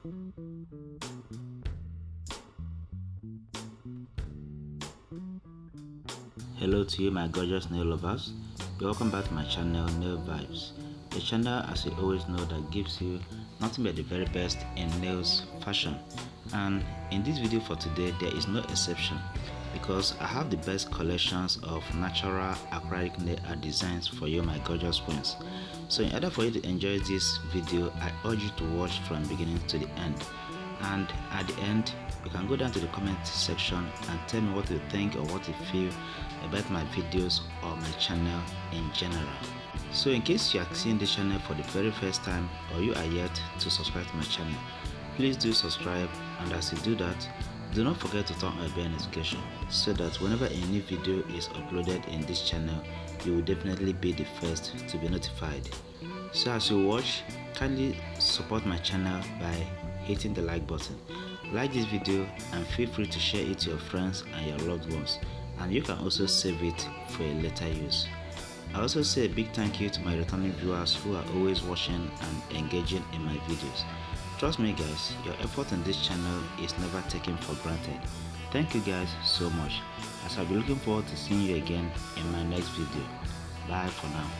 Hello to you my gorgeous nail lovers, welcome back to my channel Nail Vibes, the channel as you always know that gives you nothing but the very best in nails fashion. And in this video for today there is no exception because I have the best collections of natural acrylic nail art designs for you my gorgeous queens. So in order for you to enjoy this video, I urge you to watch from beginning to the end, and at the end you can go down to the comment section and tell me what you think or what you feel about my videos or my channel in general. So in case you are seeing this channel for the very first time or you are yet to subscribe to my channel, please do subscribe, and as you do that, do not forget to turn on bell notification so that whenever a new video is uploaded in this channel, you will definitely be the first to be notified. So as you watch, kindly support my channel by hitting the like button. Like this video and feel free to share it to your friends and your loved ones, and you can also save it for a later use. I also say a big thank you to my returning viewers who are always watching and engaging in my videos. Trust me guys, your effort on this channel is never taken for granted. Thank you guys so much, as I'll be looking forward to seeing you again in my next video. Bye for now.